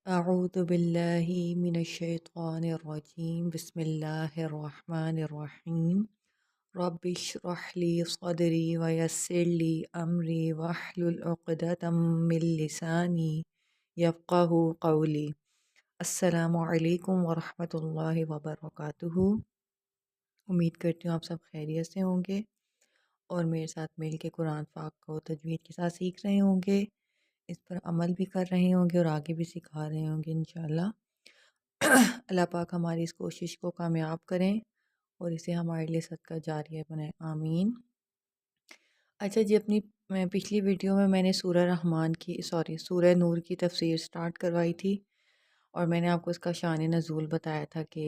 أعوذ بالله من الشيطان الرجيم بسم الله الرحمن الرحيم رب اشرح لي صدري ويسر لي أمري واحلل عقدة من لساني يفقه قولي السلام علیکم ورحمۃ اللہ وبرکاتہ۔ امید کرتی ہوں آپ سب خیریت سے ہوں گے اور میرے ساتھ مل کے قرآن پاک کو تجوید کے ساتھ سیکھ رہے ہوں گے، اس پر عمل بھی کر رہے ہوں گے اور آگے بھی سکھا رہے ہوں گے انشاءاللہ۔ اللہ پاک ہماری اس کوشش کو کامیاب کریں اور اسے ہمارے لیے صدقہ جاریہ بنائیں، آمین۔ اچھا جی، اپنی پچھلی ویڈیو میں نے سورہ نور کی تفسیر سٹارٹ کروائی تھی اور میں نے آپ کو اس کا شان نزول بتایا تھا کہ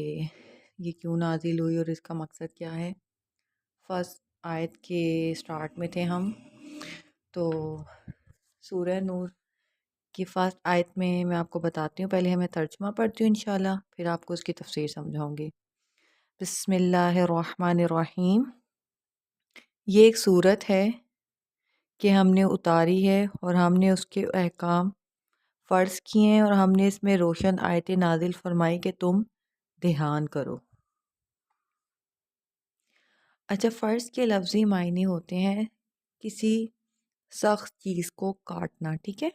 یہ کیوں نازل ہوئی اور اس کا مقصد کیا ہے۔ فرسٹ آیت کے سٹارٹ میں تھے ہم، تو سورہ نور کی فرسٹ آیت میں آپ کو بتاتی ہوں، پہلے میں ترجمہ پڑھتی ہوں انشاءاللہ، پھر آپ کو اس کی تفسیر سمجھاؤں گی۔ بسم اللہ الرحمن الرحیم۔ یہ ایک صورت ہے کہ ہم نے اتاری ہے اور ہم نے اس کے احکام فرض کیے ہیں اور ہم نے اس میں روشن آیتیں نازل فرمائی کہ تم دھیان کرو۔ اچھا، فرض کے لفظی معنی ہوتے ہیں کسی سخت چیز کو کاٹنا، ٹھیک ہے۔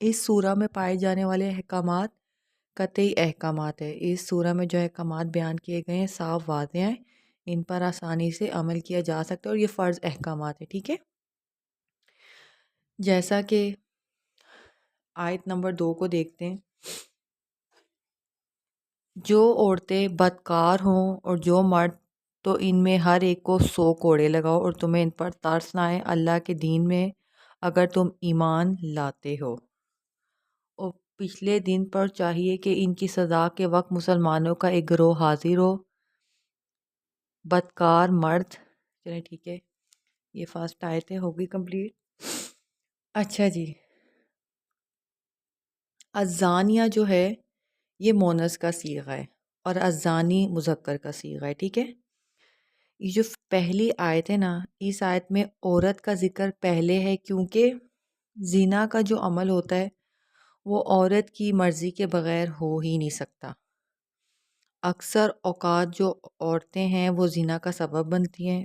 اس سورہ میں پائے جانے والے احکامات قطعی احکامات ہے۔ اس سورہ میں جو احکامات بیان کیے گئے ہیں صاف واضح ہیں، ان پر آسانی سے عمل کیا جا سکتا ہے اور یہ فرض احکامات ہیں، ٹھیک ہے۔ جیسا کہ آیت نمبر 2 کو دیکھتے ہیں، جو عورتیں بدکار ہوں اور جو مرد، تو ان میں ہر ایک کو 100 کوڑے لگاؤ اور تمہیں ان پر ترس نہ آئے اللہ کے دین میں اگر تم ایمان لاتے ہو۔ اور پچھلے دن پر چاہیے کہ ان کی سزا کے وقت مسلمانوں کا ایک گروہ حاضر ہو، بدکار مرد۔ چلیں ٹھیک ہے، یہ فرسٹ آیتیں ہوگی کمپلیٹ۔ اچھا جی، الزانیہ جو ہے یہ مونس کا صیغہ ہے اور الزانی مذکر کا صیغہ ہے، ٹھیک ہے۔ یہ جو پہلی آیت ہے نا، اس آیت میں عورت کا ذکر پہلے ہے کیونکہ زنا کا جو عمل ہوتا ہے وہ عورت کی مرضی کے بغیر ہو ہی نہیں سکتا۔ اکثر اوقات جو عورتیں ہیں وہ زنا کا سبب بنتی ہیں۔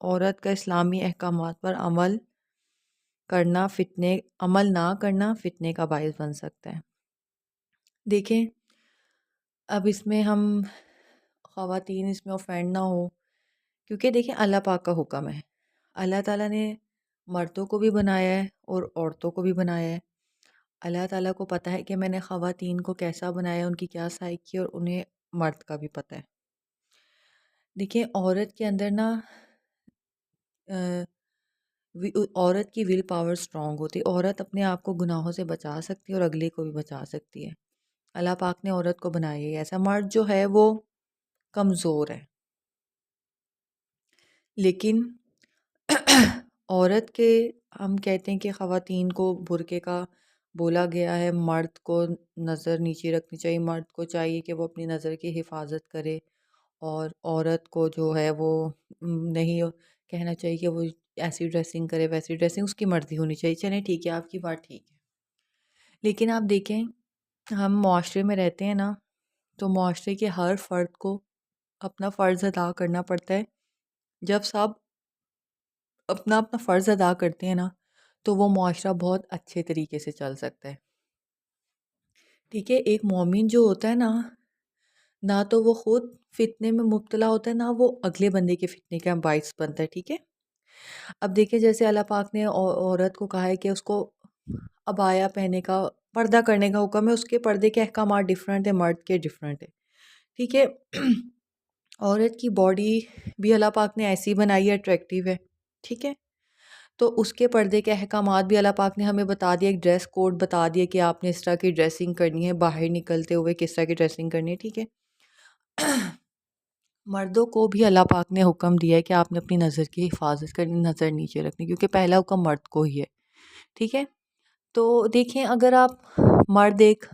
عورت کا اسلامی احکامات پر عمل نہ کرنا فتنے کا باعث بن سکتا ہے۔ دیکھیں، اب اس میں ہم خواتین اس میں اوفینڈ نہ ہو، کیونکہ دیکھیں اللہ پاک کا حکم ہے۔ اللہ تعالیٰ نے مردوں کو بھی بنایا ہے اور عورتوں کو بھی بنایا ہے۔ اللہ تعالیٰ کو پتہ ہے کہ میں نے خواتین کو کیسا بنایا، ان کی کیا سائیکی، اور انہیں مرد کا بھی پتہ ہے۔ دیکھیں، عورت کے اندر نا عورت کی ول پاور سٹرونگ ہوتی ہے۔ عورت اپنے آپ کو گناہوں سے بچا سکتی ہے اور اگلے کو بھی بچا سکتی ہے۔ اللہ پاک نے عورت کو بنایا ہے ایسا۔ مرد جو ہے وہ کمزور ہے، لیکن عورت کے ہم کہتے ہیں کہ خواتین کو برقعے کا بولا گیا ہے، مرد کو نظر نیچے رکھنی چاہیے، مرد کو چاہیے کہ وہ اپنی نظر کی حفاظت کرے، اور عورت کو جو ہے وہ نہیں کہنا چاہیے کہ وہ ایسی ڈریسنگ کرے ویسی ڈریسنگ، اس کی مرضی ہونی چاہیے۔ چلیں ٹھیک ہے، آپ کی بات ٹھیک ہے، لیکن آپ دیکھیں ہم معاشرے میں رہتے ہیں نا، تو معاشرے کے ہر فرد کو اپنا فرض ادا کرنا پڑتا ہے۔ جب سب اپنا اپنا فرض ادا کرتے ہیں نا، تو وہ معاشرہ بہت اچھے طریقے سے چل سکتا ہے، ٹھیک ہے۔ ایک مومن جو ہوتا ہے نا، نہ تو وہ خود فتنے میں مبتلا ہوتا ہے، نہ وہ اگلے بندے کے فتنے کا باعث بنتا ہے، ٹھیک ہے۔ اب دیکھیں، جیسے اللہ پاک نے عورت کو کہا ہے کہ اس کو عبایا پہننے کا، پردہ کرنے کا حکم ہے، اس کے پردے کے احکامات ڈیفرنٹ ہیں، مرد کے ڈیفرنٹ ہیں، ٹھیک ہے۔ عورت کی باڈی بھی اللہ پاک نے ایسی بنائی ہے، اٹریکٹیو ہے، ٹھیک ہے۔ تو اس کے پردے کے احکامات بھی اللہ پاک نے ہمیں بتا دیا، ایک ڈریس کوڈ بتا دیا کہ آپ نے اس طرح کی ڈریسنگ کرنی ہے، باہر نکلتے ہوئے کس طرح کی ڈریسنگ کرنی ہے، ٹھیک ہے۔ مردوں کو بھی اللہ پاک نے حکم دیا ہے کہ آپ نے اپنی نظر کی حفاظت کرنی، نظر نیچے رکھنی، کیونکہ پہلا حکم مرد کو ہی ہے، ٹھیک ہے۔ تو دیکھیں، اگر آپ مرد ایک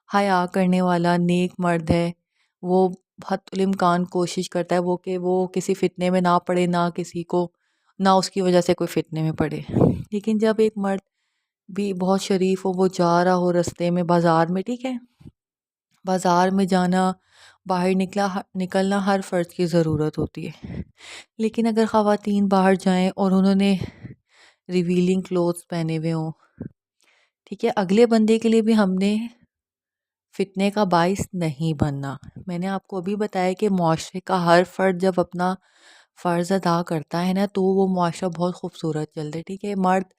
حیا کرنے والا نیک مرد ہے، وہ حتی الامکان کوشش کرتا ہے وہ کسی فتنے میں نہ پڑے، نہ اس کی وجہ سے کوئی فتنے میں پڑے، لیکن جب ایک مرد بھی بہت شریف ہو، وہ جا رہا ہو رستے میں بازار میں، ٹھیک ہے، بازار میں جانا، باہر نکلنا ہر فرد کی ضرورت ہوتی ہے، لیکن اگر خواتین باہر جائیں اور انہوں نے ریویلنگ کلوتھس پہنے ہوئے ہوں، ٹھیک ہے، اگلے بندے کے لیے بھی ہم نے فتنے کا باعث نہیں بننا۔ میں نے آپ کو ابھی بتایا کہ معاشرے کا ہر فرد جب اپنا فرض ادا کرتا ہے نا تو وہ معاشرہ بہت خوبصورت چلتا ہے، ٹھیک ہے۔ مرد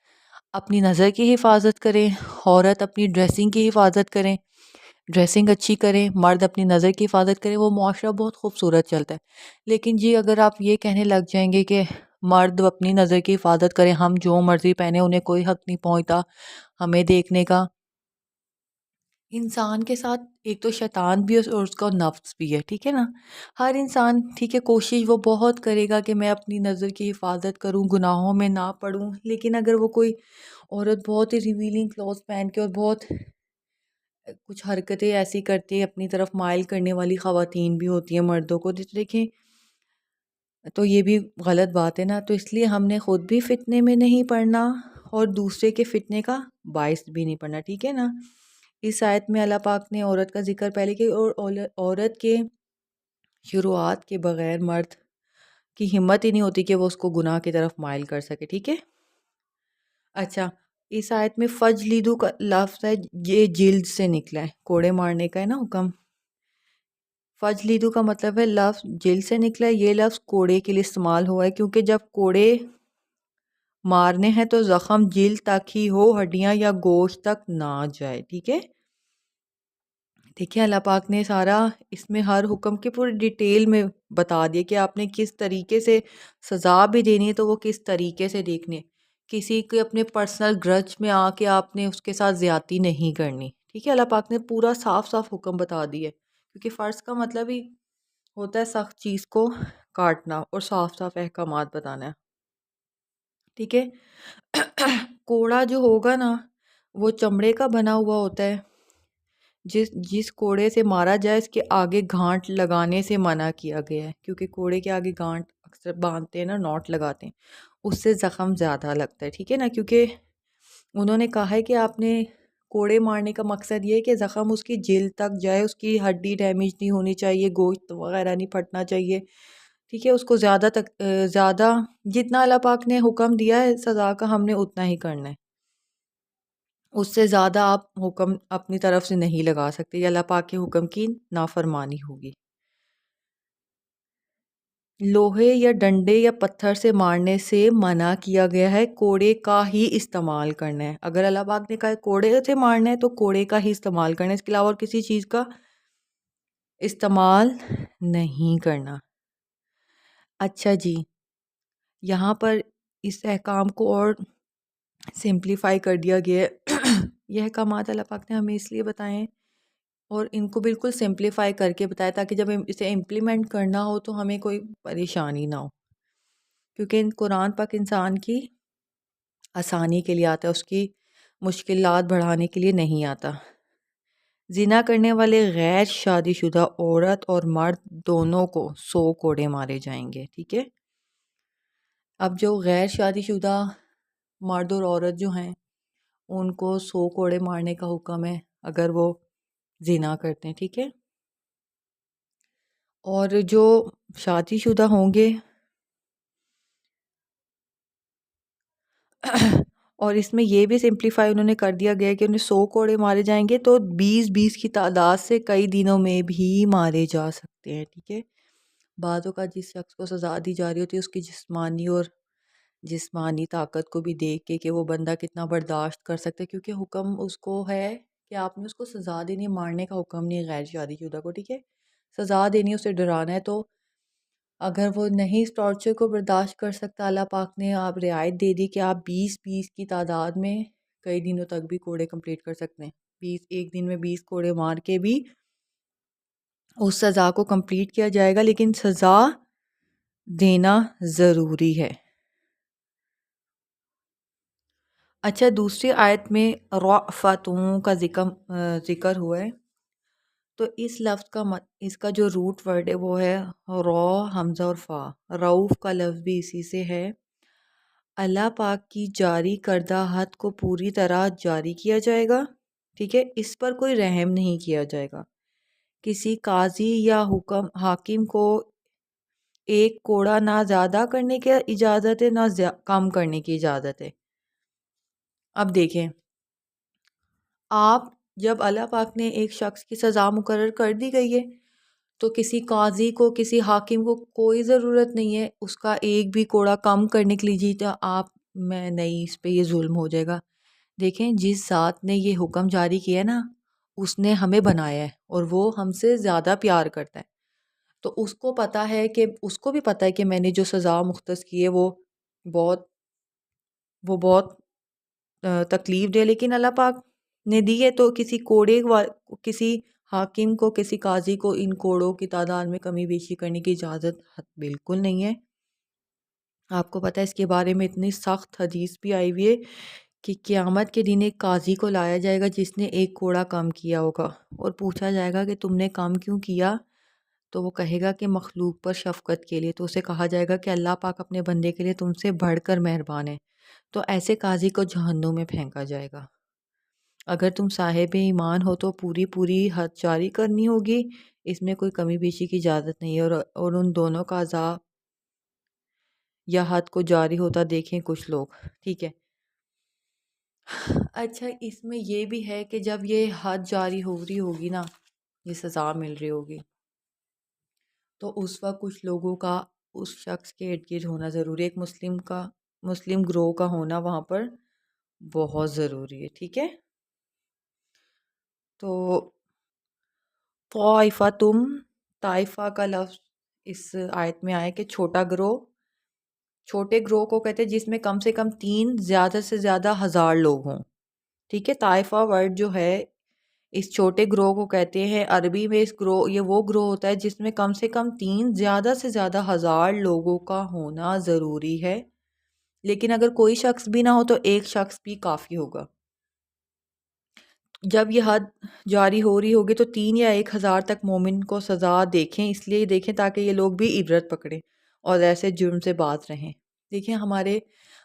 اپنی نظر کی حفاظت کریں، عورت اپنی ڈریسنگ کی حفاظت کریں، ڈریسنگ اچھی کریں، مرد اپنی نظر کی حفاظت کریں، وہ معاشرہ بہت خوبصورت چلتا ہے۔ لیکن جی اگر آپ یہ کہنے لگ جائیں گے کہ مرد اپنی نظر کی حفاظت کریں، ہم جو مرضی پہنے انہیں کوئی حق نہیں پہنچتا ہمیں دیکھنے کا، انسان کے ساتھ ایک تو شیطان بھی ہے اور اس کا نفس بھی ہے، ٹھیک ہے نا۔ ہر انسان ٹھیک ہے کوشش وہ بہت کرے گا کہ میں اپنی نظر کی حفاظت کروں، گناہوں میں نہ پڑوں، لیکن اگر وہ کوئی عورت بہت ہی ریویلنگ کلوتھ پہن کے اور بہت کچھ حرکتیں ایسی کرتی ہے اپنی طرف مائل کرنے والی خواتین بھی ہوتی ہیں مردوں کو دیکھیں، تو یہ بھی غلط بات ہے نا۔ تو اس لیے ہم نے خود بھی فتنے میں نہیں پڑنا اور دوسرے کے فتنے کا باعث بھی نہیں پڑنا، ٹھیک ہے نا۔ اس آیت میں اللہ پاک نے عورت کا ذکر پہلے کیا، اور عورت کے شروعات کے بغیر مرد کی ہمت ہی نہیں ہوتی کہ وہ اس کو گناہ کی طرف مائل کر سکے، ٹھیک ہے۔ اچھا، اس آیت میں فجلیدو کا لفظ ہے، یہ جلد سے نکلا ہے، کوڑے مارنے کا ہے نا حکم۔ فجلیدو کا مطلب ہے لفظ جلد سے نکلا ہے، یہ لفظ کوڑے کے لیے استعمال ہوا ہے کیونکہ جب کوڑے مارنے ہیں تو زخم جلد تک ہی ہو، ہڈیاں یا گوشت تک نہ جائے، ٹھیک ہے۔ دیکھیں اللہ پاک نے سارا اس میں ہر حکم کی پوری ڈیٹیل میں بتا دیا کہ آپ نے کس طریقے سے سزا بھی دینی ہے تو وہ کس طریقے سے دیکھنی ہے، کسی کے اپنے پرسنل گرج میں آ کے آپ نے اس کے ساتھ زیادتی نہیں کرنی، ٹھیک ہے۔ اللہ پاک نے پورا صاف صاف حکم بتا دیا ہے، کیونکہ فرض کا مطلب ہی ہوتا ہے سخت چیز کو کاٹنا اور صاف صاف احکامات بتانا ہے، ٹھیک ہے۔ کوڑا جو ہوگا نا وہ چمڑے کا بنا ہوا ہوتا ہے، جس کوڑے سے مارا جائے اس کے آگے گھانٹ لگانے سے منع کیا گیا ہے، کیونکہ کوڑے کے آگے گھانٹ اکثر باندھتے ہیں نا، نوٹ لگاتے ہیں، اس سے زخم زیادہ لگتا ہے، ٹھیک ہے نا۔ کیونکہ انہوں نے کہا ہے کہ آپ نے کوڑے مارنے کا مقصد یہ ہے کہ زخم اس کی جلد تک جائے، اس کی ہڈی ڈیمیج نہیں ہونی چاہیے، گوشت وغیرہ نہیں پھٹنا چاہیے، ٹھیک ہے۔ اس کو زیادہ جتنا اللہ پاک نے حکم دیا ہے سزا کا ہم نے اتنا ہی کرنا ہے، اس سے زیادہ آپ حکم اپنی طرف سے نہیں لگا سکتے، یہ اللہ پاک کے حکم کی نافرمانی ہوگی۔ لوہے یا ڈنڈے یا پتھر سے مارنے سے منع کیا گیا ہے، کوڑے کا ہی استعمال کرنا ہے۔ اگر اللہ پاک نے کہا ہے کوڑے سے مارنا ہے تو کوڑے کا ہی استعمال کرنا ہے، اس کے علاوہ اور کسی چیز کا استعمال نہیں کرنا۔ اچھا جی، یہاں پر اس احکام کو اور سمپلیفائی کر دیا گیا ہے۔ یہ احکامات اللہ پاک نے ہمیں اس لیے بتائے ہیں اور ان کو بالکل سمپلیفائی کر کے بتایا تاکہ جب اسے امپلیمنٹ کرنا ہو تو ہمیں کوئی پریشانی نہ ہو، کیونکہ قرآن پاک انسان کی آسانی کے لیے آتا ہے، اس کی مشکلات بڑھانے کے لیے نہیں آتا۔ زنا کرنے والے غیر شادی شدہ عورت اور مرد دونوں کو 100 کوڑے مارے جائیں گے، ٹھیک ہے۔ اب جو غیر شادی شدہ مرد اور عورت جو ہیں ان کو 100 کوڑے مارنے کا حکم ہے اگر وہ زنا کرتے ہیں، ٹھیک ہے۔ اور جو شادی شدہ ہوں گے اور اس میں یہ بھی سمپلیفائی انہوں نے کر دیا گیا کہ انہیں 100 کوڑے مارے جائیں گے تو 20 کی تعداد سے کئی دنوں میں بھی مارے جا سکتے ہیں، ٹھیک ہے۔ بعضوں کا جس شخص کو سزا دی جا رہی ہوتی ہے اس کی جسمانی طاقت کو بھی دیکھ کے کہ وہ بندہ کتنا برداشت کر سکتا ہے، کیونکہ حکم اس کو ہے کہ آپ نے اس کو سزا دینی، مارنے کا حکم نہیں ہے غیر شادی شدہ کو، ٹھیک ہے۔ سزا دینی، اسے ڈرانا ہے، تو اگر وہ نہیں اس ٹارچر کو برداشت کر سکتا، اللہ پاک نے آپ رعایت دے دی کہ آپ 20 کی تعداد میں کئی دنوں تک بھی کوڑے کمپلیٹ کر سکتے ہیں، ایک دن میں 20 کوڑے مار کے بھی اس سزا کو کمپلیٹ کیا جائے گا، لیکن سزا دینا ضروری ہے۔ اچھا، دوسری آیت میں رأفتوں کا ذکر ہوا ہے، تو اس لفظ کا اس کا جو روٹ ورڈ ہے وہ ہے را، حمزہ اور فا، رعوف کا لفظ بھی اسی سے ہے۔ اللہ پاک کی جاری کردہ حد کو پوری طرح جاری کیا جائے گا، ٹھیک ہے، اس پر کوئی رحم نہیں کیا جائے گا۔ کسی قاضی یا حاکم کو ایک کوڑا نہ زیادہ کرنے کی اجازت ہے، نہ کم کرنے کی اجازت ہے۔ اب دیکھیں، آپ جب اللہ پاک نے ایک شخص کی سزا مقرر کر دی گئی ہے تو کسی قاضی کو، کسی حاکم کو کوئی ضرورت نہیں ہے اس کا ایک بھی کوڑا کم کرنے کے لیے، جی تو آپ میں نہیں، اس پہ یہ ظلم ہو جائے گا۔ دیکھیں، جس ذات نے یہ حکم جاری کیا ہے نا، اس نے ہمیں بنایا ہے اور وہ ہم سے زیادہ پیار کرتا ہے، تو اس کو پتا ہے کہ، اس کو بھی پتا ہے کہ میں نے جو سزا مختص کی ہے بہت وہ بہت تکلیف دے، لیکن اللہ پاک نے دی ہے، تو کسی حاکم کو، کسی قاضی کو ان کوڑوں کی تعداد میں کمی بیشی کرنے کی اجازت بالکل نہیں ہے۔ آپ کو پتہ ہے اس کے بارے میں اتنی سخت حدیث بھی آئی ہوئی ہے کہ قیامت کے دن ایک قاضی کو لایا جائے گا جس نے ایک کوڑا کم کیا ہوگا، اور پوچھا جائے گا کہ تم نے کم کیوں کیا؟ تو وہ کہے گا کہ مخلوق پر شفقت کے لیے۔ تو اسے کہا جائے گا کہ اللہ پاک اپنے بندے کے لیے تم سے بڑھ کر مہربان ہے، تو ایسے قاضی کو جہنم میں پھینکا جائے گا۔ اگر تم صاحب ایمان ہو تو پوری حد جاری کرنی ہوگی، اس میں کوئی کمی بیشی کی اجازت نہیں ہے، اور ان دونوں کا عذاب یا حد کو جاری ہوتا دیکھیں کچھ لوگ، ٹھیک ہے۔ اچھا، اس میں یہ بھی ہے کہ جب یہ حد جاری ہو رہی ہوگی نا، یہ سزا مل رہی ہوگی، تو اس وقت کچھ لوگوں کا اس شخص کے ارد گرد ہونا ضروری ہے۔ ایک مسلم گروہ کا ہونا وہاں پر بہت ضروری ہے، ٹھیک ہے۔ تو طائفہ طائفہ کا لفظ اس آیت میں آیا کہ چھوٹے گروہ کو کہتے ہیں جس میں کم سے کم 3، زیادہ سے زیادہ 1000 لوگ ہوں، ٹھیک ہے۔ طائفہ ورڈ جو ہے اس چھوٹے گروہ کو کہتے ہیں، عربی میں یہ وہ گروہ ہوتا ہے جس میں کم سے کم 3، زیادہ سے زیادہ 1000 لوگوں کا ہونا ضروری ہے، لیکن اگر کوئی شخص بھی نہ ہو تو ایک شخص بھی کافی ہوگا۔ جب یہ حد جاری ہو رہی ہوگی تو 3 یا 1000 تک مومن کو سزا دیکھیں، اس لیے دیکھیں تاکہ یہ لوگ بھی عبرت پکڑیں اور ایسے جرم سے باز رہیں۔ دیکھیں، ہمارے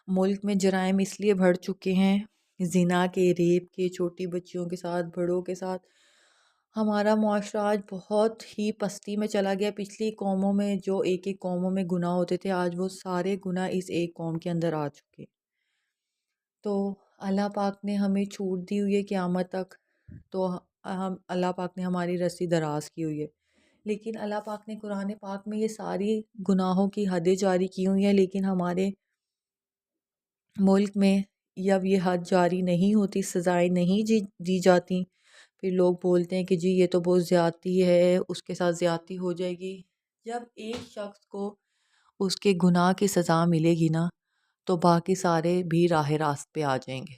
ملک میں جرائم اس لیے بڑھ چکے ہیں، زنا کے، ریپ کے، چھوٹی بچیوں کے ساتھ، بڑوں کے ساتھ۔ ہمارا معاشرہ آج بہت ہی پستی میں چلا گیا۔ پچھلی قوموں میں جو ایک قوموں میں گناہ ہوتے تھے، آج وہ سارے گناہ اس ایک قوم کے اندر آ چکے۔ تو اللہ پاک نے ہمیں چھوٹ دی ہوئی ہے قیامت تک، تو اللہ پاک نے ہماری رسی دراز کی ہوئی ہے، لیکن اللہ پاک نے قرآن پاک میں یہ ساری گناہوں کی حدیں جاری کی ہوئی ہیں، لیکن ہمارے ملک میں جب یہ حد جاری نہیں ہوتی، سزائیں نہیں دی جاتی، پھر لوگ بولتے ہیں کہ جی یہ تو بہت زیادتی ہے، اس کے ساتھ زیادتی ہو جائے گی۔ جب ایک شخص کو اس کے گناہ کی سزا ملے گی نا، تو باقی سارے بھی راہ راست پہ آ جائیں گے۔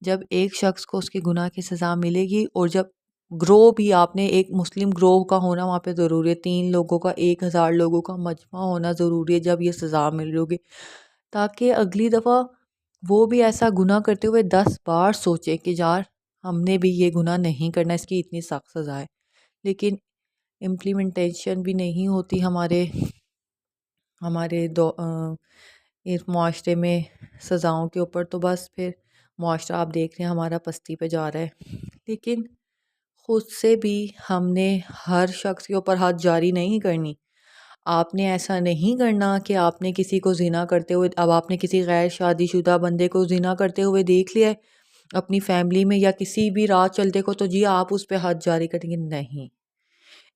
جب ایک شخص کو اس کے گناہ کی سزا ملے گی، اور جب گروہ بھی، آپ نے ایک مسلم گروہ کا ہونا وہاں پہ ضروری ہے، 3 لوگوں کا، 1000 لوگوں کا مجمع ہونا ضروری ہے جب یہ سزا مل رہی ہوگی، تاکہ اگلی دفعہ وہ بھی ایسا گناہ کرتے ہوئے 10 بار سوچے کہ یار ہم نے بھی یہ گناہ نہیں کرنا، اس کی اتنی سخت سزا ہے۔ لیکن امپلیمنٹیشن بھی نہیں ہوتی ہمارے اس معاشرے میں سزاؤں کے اوپر، تو بس پھر معاشرہ آپ دیکھ رہے ہیں ہمارا پستی پہ جا رہا ہے۔ لیکن خود سے بھی ہم نے ہر شخص کے اوپر حد جاری نہیں کرنی۔ آپ نے ایسا نہیں کرنا کہ آپ نے کسی کو زنا کرتے ہوئے، اب آپ نے کسی غیر شادی شدہ بندے کو زنا کرتے ہوئے دیکھ لیا ہے اپنی فیملی میں یا کسی بھی راہ چلتے کو، تو جی آپ اس پہ حد جاری کریں گے؟ نہیں۔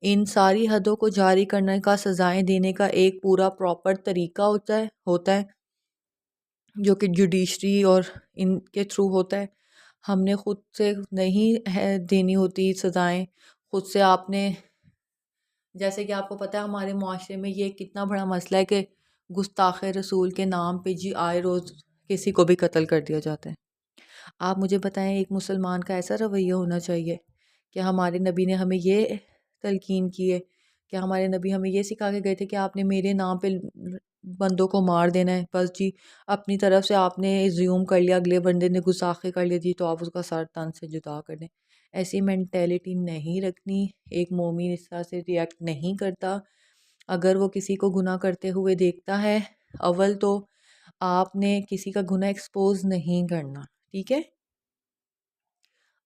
ان ساری حدوں کو جاری کرنے کا، سزائیں دینے کا ایک پورا پراپر طریقہ ہوتا ہے جو کہ جوڈیشری اور ان کے تھرو ہوتا ہے۔ ہم نے خود سے نہیں دینی ہوتی سزائیں، خود سے آپ نے، جیسے کہ آپ کو پتہ ہے ہمارے معاشرے میں یہ کتنا بڑا مسئلہ ہے کہ گستاخ رسول کے نام پہ جی آئے روز کسی کو بھی قتل کر دیا جاتا ہے۔ آپ مجھے بتائیں، ایک مسلمان کا ایسا رویہ ہونا چاہیے کہ ہمارے نبی نے ہمیں یہ تلقین کی ہے، کہ ہمارے نبی ہمیں یہ سکھا کے گئے تھے کہ آپ نے میرے نام پہ بندوں کو مار دینا ہے، بس جی اپنی طرف سے آپ نے زیوم کر لیا، اگلے بندے نے گستاخی کر لیا جی تو آپ اس کا سر تن سے جدا کر دیں۔ ایسی مینٹیلٹی نہیں رکھنی۔ ایک مومن اس طرح سے ریئیکٹ نہیں کرتا۔ اگر وہ کسی کو گناہ کرتے ہوئے دیکھتا ہے، اول تو آپ نے کسی کا گناہ ایکسپوز نہیں کرنا، ٹھیک ہے؟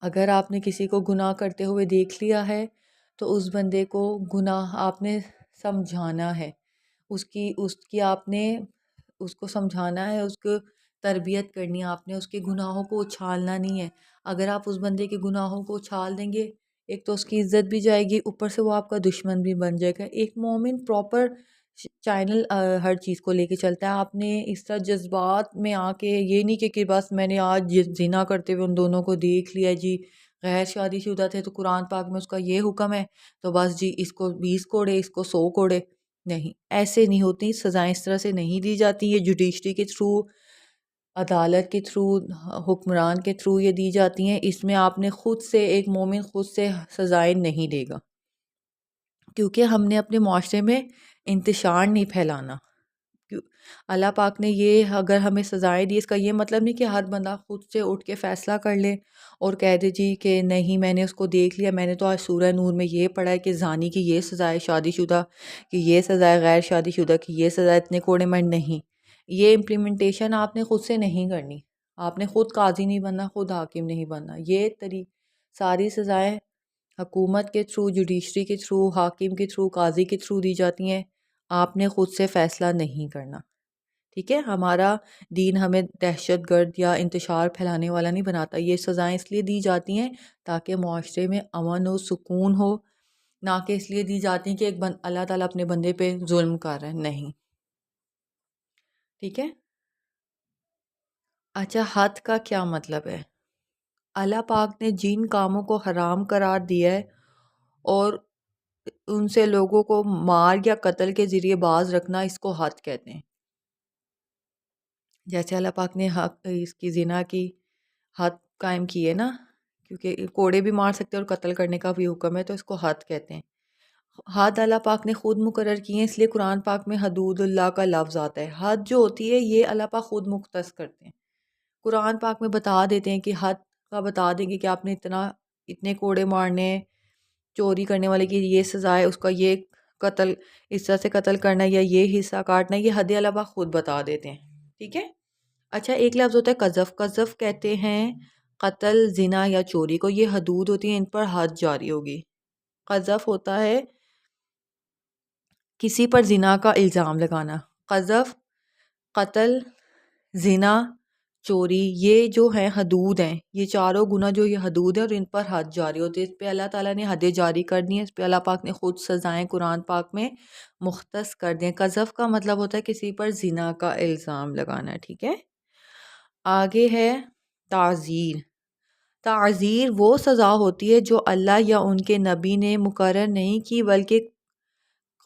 اگر آپ نے کسی کو گناہ کرتے ہوئے دیکھ لیا ہے تو اس بندے کو گناہ آپ نے سمجھانا ہے، اس کی آپ نے اس کو سمجھانا ہے، اس کو تربیت کرنی ہے، آپ نے اس کے گناہوں کو اچھالنا نہیں ہے۔ اگر آپ اس بندے کے گناہوں کو اچھال دیں گے، ایک تو اس کی عزت بھی جائے گی، اوپر سے وہ آپ کا دشمن بھی بن جائے گا۔ ایک مومن پراپر چینل ہر چیز کو لے کے چلتا ہے۔ آپ نے اس طرح جذبات میں آ کے یہ نہیں کہ بس میں نے آج زنا کرتے ہوئے ان دونوں کو دیکھ لیا جی، غیر شادی شدہ تھے تو قرآن پاک میں اس کا یہ حکم ہے تو بس جی اس کو 20 کوڑے اس کو 100 کوڑے، نہیں، ایسے نہیں ہوتی سزائیں، اس طرح سے نہیں دی جاتی۔ یہ جوڈیشری کے تھرو، عدالت کے تھرو، حکمران کے تھرو یہ دی جاتی ہیں۔ اس میں آپ نے خود سے، ایک مومن خود سے سزائیں نہیں دے گا، کیونکہ ہم نے اپنے معاشرے میں انتشار نہیں پھیلانا۔ اللہ پاک نے یہ اگر ہمیں سزائیں دی، اس کا یہ مطلب نہیں کہ ہر بندہ خود سے اٹھ کے فیصلہ کر لے اور کہہ دے جی کہ نہیں میں نے اس کو دیکھ لیا، میں نے تو آج سورہ نور میں یہ پڑھا ہے کہ زانی کی یہ سزا ہے، شادی شدہ کی یہ سزا ہے، غیر شادی شدہ کی یہ سزا ہے، اتنے کوڑے مار۔ نہیں، یہ امپلیمنٹیشن آپ نے خود سے نہیں کرنی، آپ نے خود قاضی نہیں بننا، خود حاکم نہیں بننا۔ یہ ساری سزائیں حکومت کے تھرو، جوڈیشری کے تھرو، حاکم کے تھرو، قاضی کے تھرو دی جاتی ہیں، آپ نے خود سے فیصلہ نہیں کرنا، ٹھیک ہے؟ ہمارا دین ہمیں دہشت گرد یا انتشار پھیلانے والا نہیں بناتا۔ یہ سزائیں اس لیے دی جاتی ہیں تاکہ معاشرے میں امن و سکون ہو، نہ کہ اس لیے دی جاتی ہیں کہ اللہ تعالیٰ اپنے بندے پہ ظلم کر رہا ہے، نہیں، ٹھیک ہے؟ اچھا، حد کا کیا مطلب ہے؟ اللہ پاک نے جن کاموں کو حرام قرار دیا ہے اور ان سے لوگوں کو مار یا قتل کے ذریعے باز رکھنا، اس کو حد کہتے ہیں۔ جیسے اللہ پاک نے اس کی زنا کی حد قائم کی ہے نا، کیونکہ کوڑے بھی مار سکتے ہیں اور قتل کرنے کا بھی حکم ہے، تو اس کو حد کہتے ہیں۔ حد اللہ پاک نے خود مقرر کی ہیں، اس لیے قرآن پاک میں حدود اللہ کا لفظ آتا ہے۔ حد جو ہوتی ہے یہ اللہ پاک خود مختص کرتے ہیں، قرآن پاک میں بتا دیتے ہیں کہ حد کا بتا دیں گے کہ آپ نے اتنے کوڑے مارنے، چوری کرنے والے کی یہ سزا ہے، اس کا یہ قتل، اس طرح سے قتل کرنا یا یہ حصہ کاٹنا، یہ حد اللہ پاک خود بتا دیتے ہیں، ٹھیک ہے؟ اچھا، ایک لفظ ہوتا ہے قذف۔ قذف کہتے ہیں قتل، زنا یا چوری کو، یہ حدود ہوتی ہیں، ان پر حد جاری ہوگی۔ قذف ہوتا ہے کسی پر زنا کا الزام لگانا۔ قذف، قتل، زنا، چوری، یہ جو ہیں حدود ہیں، یہ چاروں گناہ جو یہ حدود ہیں اور ان پر حد جاری ہوتی ہے، اس پہ اللہ تعالیٰ نے حدیں جاری کر دی ہیں، اس پہ اللہ پاک نے خود سزائیں قرآن پاک میں مختص کر دیں۔ قذف کا مطلب ہوتا ہے کسی پر زنا کا الزام لگانا، ٹھیک ہے؟ آگے ہے تعزیر۔ تعزیر وہ سزا ہوتی ہے جو اللہ یا ان کے نبی نے مقرر نہیں کی، بلکہ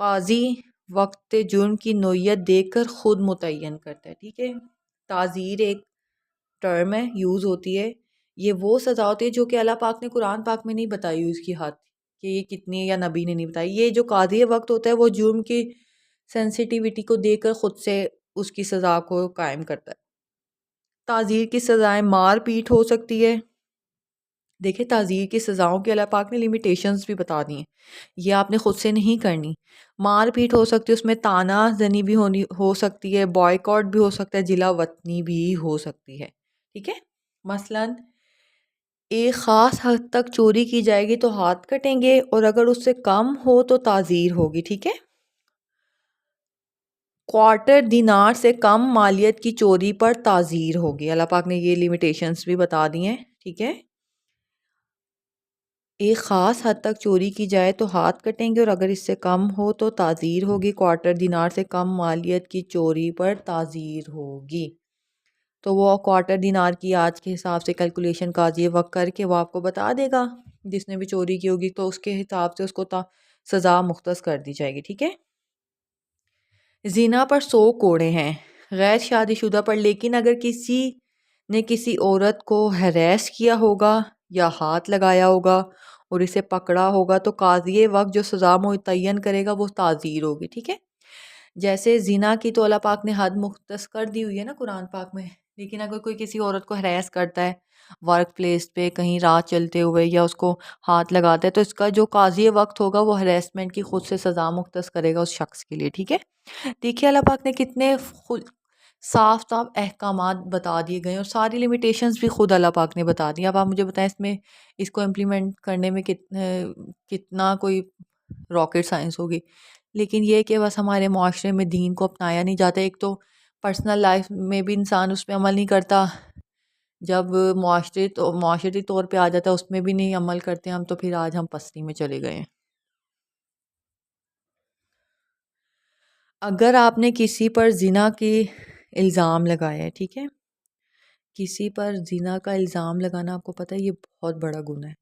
قاضی وقت جرم کی نوعیت دیکھ کر خود متعین کرتا ہے، ٹھیک ہے؟ تعزیر ایک ٹرم ہے، یوز ہوتی ہے، یہ وہ سزا ہوتی ہے جو کہ اللہ پاک نے قرآن پاک میں نہیں بتائی ہوئی، اس کی حد کہ یہ کتنی ہے یا نبی نے نہیں بتائی۔ یہ جو قاضی وقت ہوتا ہے وہ جرم کی سینسیٹیوٹی کو دیکھ کر خود سے اس کی سزا کو قائم کرتا ہے۔ تعزیر کی سزائیں مار پیٹ ہو سکتی ہے۔ دیکھیں، تعزیر کی سزاؤں کے اللہ پاک نے لیمیٹیشنز بھی بتا دی ہیں، یہ آپ نے خود سے نہیں کرنی۔ مار پیٹ ہو سکتی ہے، اس میں تانا زنی بھی ہو سکتی ہے، بائیکاٹ بھی ہو سکتا ہے، جلا وطنی بھی ہو سکتی ہے، ٹھیک ہے؟ مثلاً ایک خاص حد تک چوری کی جائے گی تو ہاتھ کٹیں گے، اور اگر اس سے کم ہو تو تعزیر ہوگی، ٹھیک ہے؟ کوارٹر دینار سے کم مالیت کی چوری پر تعزیر ہوگی، اللہ پاک نے یہ لیمیٹیشنز بھی بتا دی ہیں، ٹھیک ہے؟ ایک خاص حد تک چوری کی جائے تو ہاتھ کٹیں گے، اور اگر اس سے کم ہو تو تعزیر ہوگی۔ کوارٹر دینار سے کم مالیت کی چوری پر تعزیر ہوگی، تو وہ کوارٹر دینار کی آج کے حساب سے کیلکولیشن قاضی وقت کر کے وہ آپ کو بتا دے گا، جس نے بھی چوری کی ہوگی تو اس کے حساب سے اس کو سزا مختص کر دی جائے گی، ٹھیک ہے؟ زنا پر 100 کوڑے ہیں، غیر شادی شدہ پر، لیکن اگر کسی نے کسی عورت کو ہیریس کیا ہوگا یا ہاتھ لگایا ہوگا اور اسے پکڑا ہوگا تو قاضی وقت جو سزا متعین کرے گا وہ تعزیر ہوگی، ٹھیک ہے؟ جیسے زنا کی تو اللہ پاک نے حد مختص کر دی ہوئی ہے نا قرآن پاک میں، لیکن اگر کوئی کسی عورت کو ہیریس کرتا ہے ورک پلیس پہ، کہیں راہ چلتے ہوئے، یا اس کو ہاتھ لگاتا ہے، تو اس کا جو قاضی وقت ہوگا وہ ہیریسمنٹ کی خود سے سزا مختص کرے گا اس شخص کے لیے، ٹھیک ہے؟ دیکھیے اللہ پاک نے کتنے صاف صاف احکامات بتا دیے گئے ہیں، اور ساری لمیٹیشنز بھی خود اللہ پاک نے بتا دی. اب آپ مجھے بتائیں اس کو امپلیمنٹ کرنے میں کتنا کوئی راکٹ سائنس ہوگی. لیکن یہ کہ بس ہمارے معاشرے میں دین کو اپنایا نہیں جاتا. ایک تو پرسنل لائف میں بھی انسان اس پہ عمل نہیں کرتا، جب معاشرتی طور پہ آ جاتا ہے اس میں بھی نہیں عمل کرتے ہم، تو پھر آج ہم پستی میں چلے گئے ہیں. اگر آپ نے کسی پر زنا کے الزام لگایا ہے، ٹھیک ہے، کسی پر زنا کا الزام لگانا آپ کو پتہ ہے یہ بہت بڑا گناہ ہے.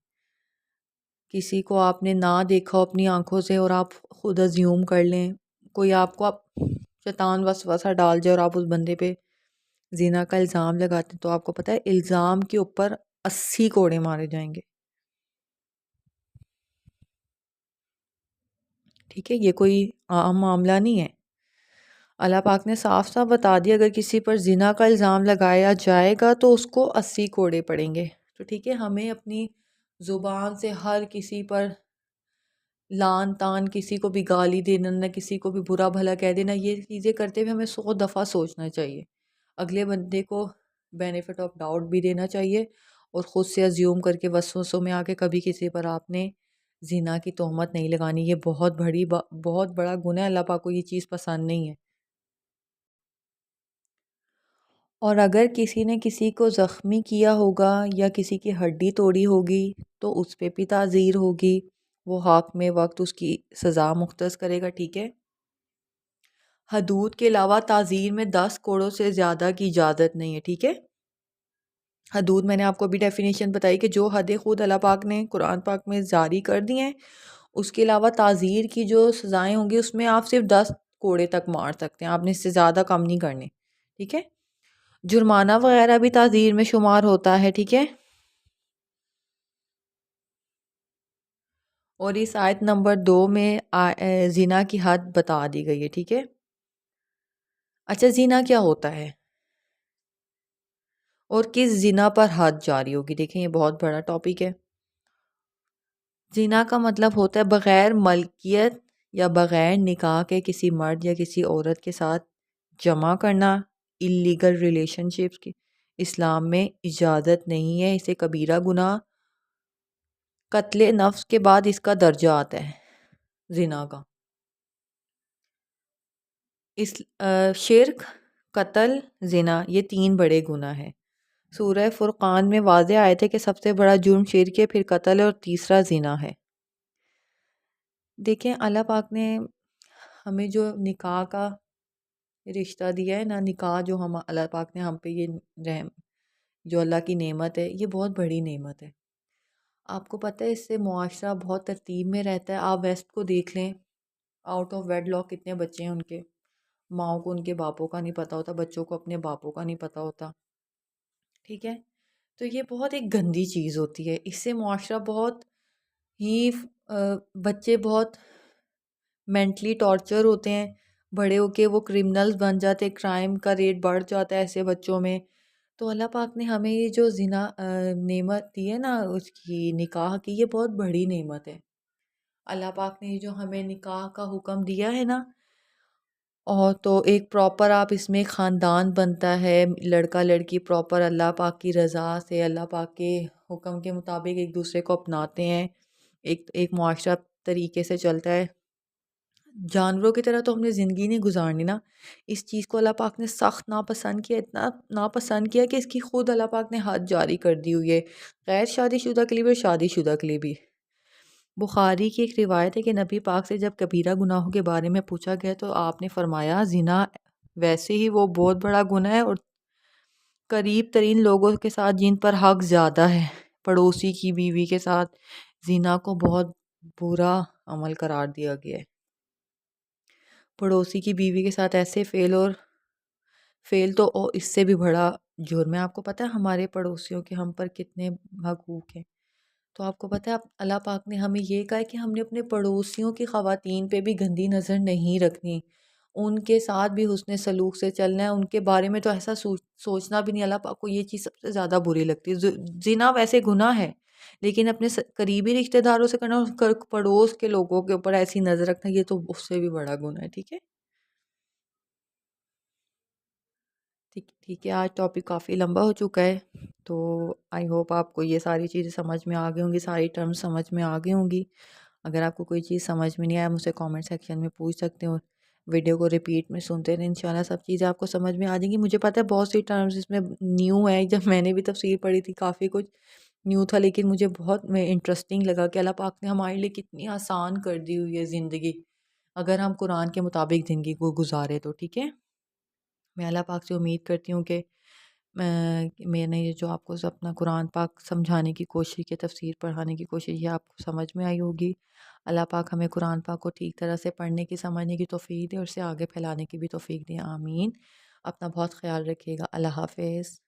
کسی کو آپ نے نہ دیکھا ہو اپنی آنکھوں سے اور آپ خود ازیوم کر لیں، کوئی آپ کو شیطان وسوسہ ڈال جائے اور آپ اس بندے پہ زنا کا الزام لگاتے ہیں، تو آپ کو پتہ ہے الزام کے اوپر 80 کوڑے مارے جائیں گے. ٹھیک ہے، یہ کوئی عام معاملہ نہیں ہے. اللہ پاک نے صاف صاف بتا دیا اگر کسی پر زنا کا الزام لگایا جائے گا تو اس کو 80 کوڑے پڑیں گے. تو ٹھیک ہے، ہمیں اپنی زبان سے ہر کسی پر لان تان، کسی کو بھی گالی دینا، نہ کسی کو بھی برا بھلا کہہ دینا، یہ چیزیں کرتے ہوئے ہمیں 100 دفعہ سوچنا چاہیے. اگلے بندے کو بینیفٹ آف ڈاؤٹ بھی دینا چاہیے، اور خود سے ازیوم کر کے وسوسوں میں آ کے کبھی کسی پر آپ نے زنا کی تہمت نہیں لگانی. یہ بہت بڑا گناہ ہے، اللہ پاک کو یہ چیز پسند نہیں ہے. اور اگر کسی نے کسی کو زخمی کیا ہوگا یا کسی کی ہڈی توڑی ہوگی تو اس پہ بھی تعزیر ہوگی، وہ حاکم وقت اس کی سزا مختص کرے گا. ٹھیک ہے، حدود کے علاوہ تعزیر میں 10 کوڑوں سے زیادہ کی اجازت نہیں ہے. ٹھیک ہے، حدود میں نے آپ کو بھی ڈیفینیشن بتائی کہ جو حدیں خود اللہ پاک نے قرآن پاک میں جاری کر دی ہیں، اس کے علاوہ تعزیر کی جو سزائیں ہوں گی اس میں آپ صرف 10 کوڑے تک مار سکتے ہیں، آپ نے اس سے زیادہ کم نہیں کرنے. ٹھیک ہے، جرمانہ وغیرہ بھی تعزیر میں شمار ہوتا ہے. ٹھیک ہے، اور اس آیت نمبر 2 میں زنا کی حد بتا دی گئی ہے. ٹھیک ہے، اچھا زنا کیا ہوتا ہے اور کس زنا پر حد جاری ہوگی؟ دیکھیں یہ بہت بڑا ٹاپک ہے. زنا کا مطلب ہوتا ہے بغیر ملکیت یا بغیر نکاح کے کسی مرد یا کسی عورت کے ساتھ جمع کرنا. اللیگل ریلیشن شپس کی اسلام میں اجازت نہیں ہے، اسے کبیرہ گناہ، قتل نفس کے بعد اس کا درجہ آتا ہے زنا کا. شرک، قتل، زنا، یہ 3 بڑے گناہ ہیں. سورہ فرقان میں واضح آئے تھے کہ سب سے بڑا جرم شرک ہے، پھر قتل ہے، اور تیسرا زنا ہے. دیکھیں اللہ پاک نے ہمیں جو نکاح کا رشتہ دیا ہے نا، نکاح جو اللہ پاک نے ہم پہ یہ رحم، جو اللہ کی نعمت ہے، یہ بہت بڑی نعمت ہے. آپ کو پتہ ہے اس سے معاشرہ بہت ترتیب میں رہتا ہے. آپ ویسٹ کو دیکھ لیں، آؤٹ آف ویڈ لاک کتنے بچے ہیں ان کے، ماؤں کو ان کے باپوں کا نہیں پتہ ہوتا، بچوں کو اپنے باپوں کا نہیں پتہ ہوتا. ٹھیک ہے، تو یہ بہت ایک گندی چیز ہوتی ہے. اس سے معاشرہ بہت ہی بچے بہت مینٹلی ٹارچر ہوتے ہیں، بڑے ہو کے وہ کرمنلز بن جاتے، کرائم کا ریٹ بڑھ جاتا ہے ایسے بچوں میں. تو اللہ پاک نے ہمیں یہ جو زنا نعمت دی ہے نا اس کی، نکاح کی، یہ بہت بڑی نعمت ہے. اللہ پاک نے یہ جو ہمیں نکاح کا حکم دیا ہے نا، اور تو ایک پراپر آپ اس میں خاندان بنتا ہے، لڑکا لڑکی پراپر اللہ پاک کی رضا سے، اللہ پاک کے حکم کے مطابق ایک دوسرے کو اپناتے ہیں، ایک معاشرہ طریقے سے چلتا ہے. جانوروں کی طرح تو ہم نے زندگی نہیں گزارنی نا. اس چیز کو اللہ پاک نے سخت ناپسند کیا، اتنا ناپسند کیا کہ اس کی خود اللہ پاک نے حد جاری کر دی ہوئی ہے، غیر شادی شدہ کے لیے بھی اور شادی شدہ کے لیے بھی. بخاری کی ایک روایت ہے کہ نبی پاک سے جب کبیرہ گناہوں کے بارے میں پوچھا گیا تو آپ نے فرمایا زنا ویسے ہی وہ بہت بڑا گناہ ہے، اور قریب ترین لوگوں کے ساتھ جن پر حق زیادہ ہے، پڑوسی کی بیوی کے ساتھ زنا کو بہت برا عمل قرار دیا گیا ہے. پڑوسی کی بیوی کے ساتھ ایسے فیل تو اس سے بھی بڑا جرم ہے. آپ کو پتہ ہے ہمارے پڑوسیوں کے ہم پر کتنے حقوق ہیں. تو آپ کو پتہ ہے اللہ پاک نے ہمیں یہ کہا ہے کہ ہم نے اپنے پڑوسیوں کی خواتین پہ بھی گندی نظر نہیں رکھنی، ان کے ساتھ بھی حسن سلوک سے چلنا ہے. ان کے بارے میں تو ایسا سوچنا بھی نہیں. اللہ پاک کو یہ چیز سب سے زیادہ بری لگتی ہے. زنا ویسے گناہ ہے، لیکن اپنے قریبی رشتہ داروں سے کرنا اور پڑوس کے لوگوں کے اوپر ایسی نظر رکھنا، یہ تو اس سے بھی بڑا گناہ ہے. ٹھیک ہے، ٹھیک ٹھیک ہے، آج ٹاپک کافی لمبا ہو چکا ہے، تو آئی ہوپ آپ کو یہ ساری چیزیں سمجھ میں آ گئی ہوں گی، ساری ٹرمز سمجھ میں آ گئی ہوں گی۔ اگر آپ کو کوئی چیز سمجھ میں نہیں آیا مجھ سے کامنٹ سیکشن میں پوچھ سکتے ہو، ویڈیو کو ریپیٹ میں سنتے رہیں، انشاءاللہ سب چیزیں آپ کو سمجھ میں آ جائیں گی۔ مجھے پتہ ہے بہت سی ٹرمز اس میں نیو ہے، جب میں نے بھی تفسیر پڑھی تھی کافی کچھ نیو تھا، لیکن مجھے بہت میں انٹرسٹنگ لگا کہ اللہ پاک نے ہمارے لیے کتنی آسان کر دی ہوئی ہے زندگی، اگر ہم قرآن کے مطابق زندگی کو گزارے تو ٹھیک ہے۔ میں اللہ پاک سے امید کرتی ہوں کہ میں نے یہ جو آپ کو اپنا قرآن پاک سمجھانے کی کوشش کی، تفسیر پڑھانے کی کوشش، یہ آپ کو سمجھ میں آئی ہوگی۔ اللہ پاک ہمیں قرآن پاک کو ٹھیک طرح سے پڑھنے کی، سمجھنے کی توفیق دے، اور اسے آگے پھیلانے کی بھی توفیق دے، آمین۔ اپنا بہت خیال رکھیے گا، اللہ حافظ۔